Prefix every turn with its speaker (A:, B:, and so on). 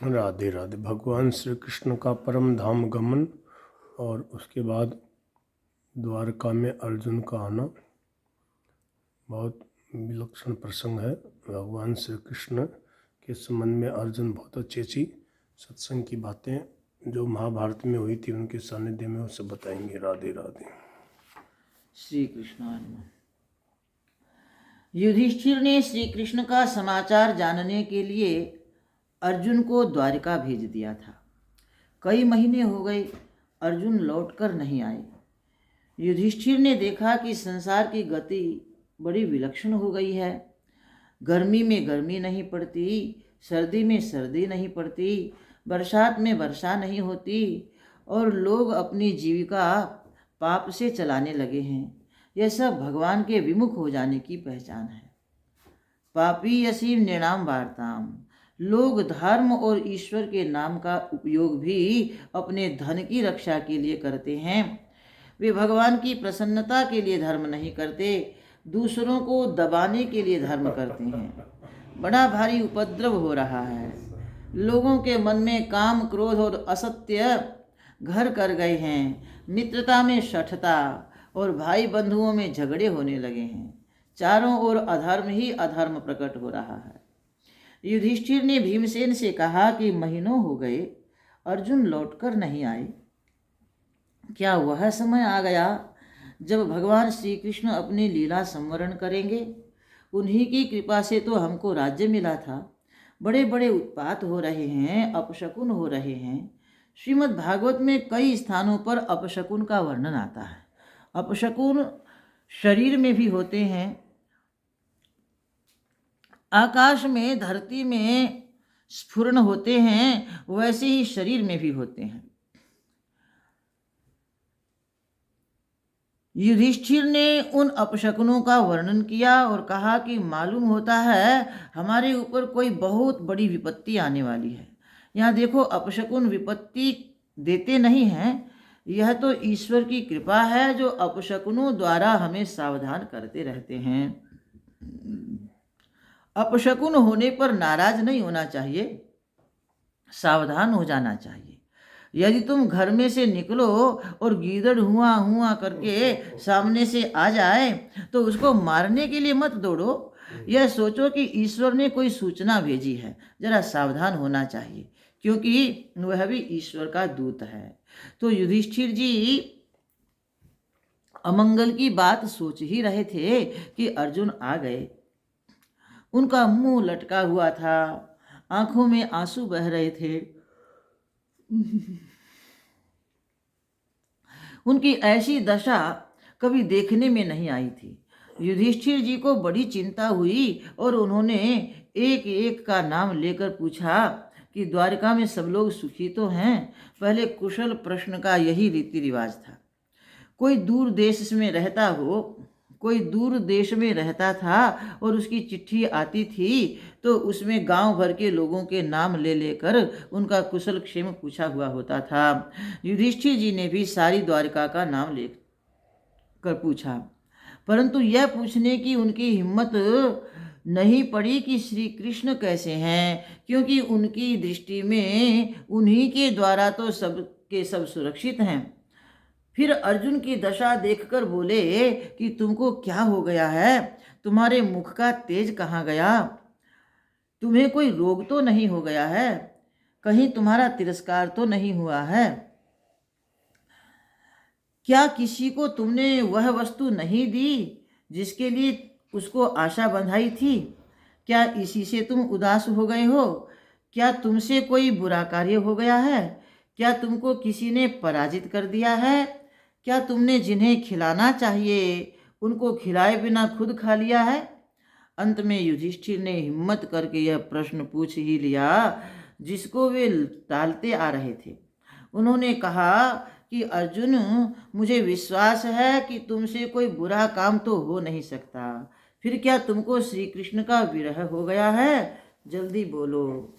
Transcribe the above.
A: राधे राधे। भगवान श्री कृष्ण का परम धाम गमन और उसके बाद द्वारका में अर्जुन का आना बहुत विलक्षण प्रसंग है। भगवान श्री कृष्ण के संबंध में अर्जुन बहुत अच्छी सत्संग की बातें जो महाभारत में हुई थी उनके सानिध्य में वो सब बताएंगे। राधे राधे।
B: श्री कृष्ण। युधिष्ठिर ने श्री कृष्ण का समाचार जानने के लिए अर्जुन को द्वारिका भेज दिया था। कई महीने हो गए, अर्जुन लौटकर नहीं आए। युधिष्ठिर ने देखा कि संसार की गति बड़ी विलक्षण हो गई है। गर्मी में गर्मी नहीं पड़ती, सर्दी में सर्दी नहीं पड़ती, बरसात में वर्षा नहीं होती और लोग अपनी जीविका पाप से चलाने लगे हैं। यह सब भगवान के विमुख हो जाने की पहचान है। पापी यसीम निर्णाम वार्ताम। लोग धर्म और ईश्वर के नाम का उपयोग भी अपने धन की रक्षा के लिए करते हैं। वे भगवान की प्रसन्नता के लिए धर्म नहीं करते, दूसरों को दबाने के लिए धर्म करते हैं। बड़ा भारी उपद्रव हो रहा है। लोगों के मन में काम, क्रोध और असत्य घर कर गए हैं। मित्रता में शठता और भाई बंधुओं में झगड़े होने लगे हैं। चारों ओर अधर्म ही अधर्म प्रकट हो रहा है। युधिष्ठिर ने भीमसेन से कहा कि महीनों हो गए अर्जुन लौटकर नहीं आए। क्या वह समय आ गया जब भगवान श्री कृष्ण अपनी लीला संवरण करेंगे? उन्हीं की कृपा से तो हमको राज्य मिला था। बड़े बड़े उत्पात हो रहे हैं, अपशकुन हो रहे हैं। श्रीमद् भागवत में कई स्थानों पर अपशकुन का वर्णन आता है। अपशकुन शरीर में भी होते हैं, आकाश में, धरती में स्फुरण होते हैं, वैसे ही शरीर में भी होते हैं। युधिष्ठिर ने उन अपशकुनों का वर्णन किया और कहा कि मालूम होता है हमारे ऊपर कोई बहुत बड़ी विपत्ति आने वाली है। यहाँ देखो, अपशकुन विपत्ति देते नहीं हैं, यह तो ईश्वर की कृपा है जो अपशकुनों द्वारा हमें सावधान करते रहते हैं। अपशकुन होने पर नाराज नहीं होना चाहिए, सावधान हो जाना चाहिए। यदि तुम घर में से निकलो और गीदड़ हुआ हुआ करके सामने से आ जाए तो उसको मारने के लिए मत दौड़ो। यह सोचो कि ईश्वर ने कोई सूचना भेजी है, जरा सावधान होना चाहिए, क्योंकि वह भी ईश्वर का दूत है। तो युधिष्ठिर जी अमंगल की बात सोच ही रहे थे कि अर्जुन आ गए। उनका मुंह लटका हुआ था, आंखों में आंसू बह रहे थे। उनकी ऐसी दशा कभी देखने में नहीं आई थी। युधिष्ठिर जी को बड़ी चिंता हुई और उन्होंने एक एक का नाम लेकर पूछा कि द्वारिका में सब लोग सुखी तो हैं? पहले कुशल प्रश्न का यही रीति रिवाज था। कोई दूर देश में रहता हो, कोई दूर देश में रहता था और उसकी चिट्ठी आती थी तो उसमें गांव भर के लोगों के नाम ले लेकर उनका कुशल क्षेम पूछा हुआ होता था। युधिष्ठिर जी ने भी सारी द्वारिका का नाम लेकर पूछा, परंतु यह पूछने की उनकी हिम्मत नहीं पड़ी कि श्री कृष्ण कैसे हैं, क्योंकि उनकी दृष्टि में उन्हीं के द्वारा तो सब के सब सुरक्षित हैं। फिर अर्जुन की दशा देखकर बोले कि तुमको क्या हो गया है? तुम्हारे मुख का तेज कहाँ गया? तुम्हें कोई रोग तो नहीं हो गया है? कहीं तुम्हारा तिरस्कार तो नहीं हुआ है? क्या किसी को तुमने वह वस्तु नहीं दी जिसके लिए उसको आशा बंधाई थी? क्या इसी से तुम उदास हो गए हो? क्या तुमसे कोई बुरा कार्य हो गया है? क्या तुमको किसी ने पराजित कर दिया है? क्या तुमने जिन्हें खिलाना चाहिए उनको खिलाए बिना खुद खा लिया है? अंत में युधिष्ठिर ने हिम्मत करके यह प्रश्न पूछ ही लिया जिसको वे टालते आ रहे थे। उन्होंने कहा कि अर्जुन, मुझे विश्वास है कि तुमसे कोई बुरा काम तो हो नहीं सकता। फिर क्या तुमको श्री कृष्ण का विरह हो गया है? जल्दी बोलो।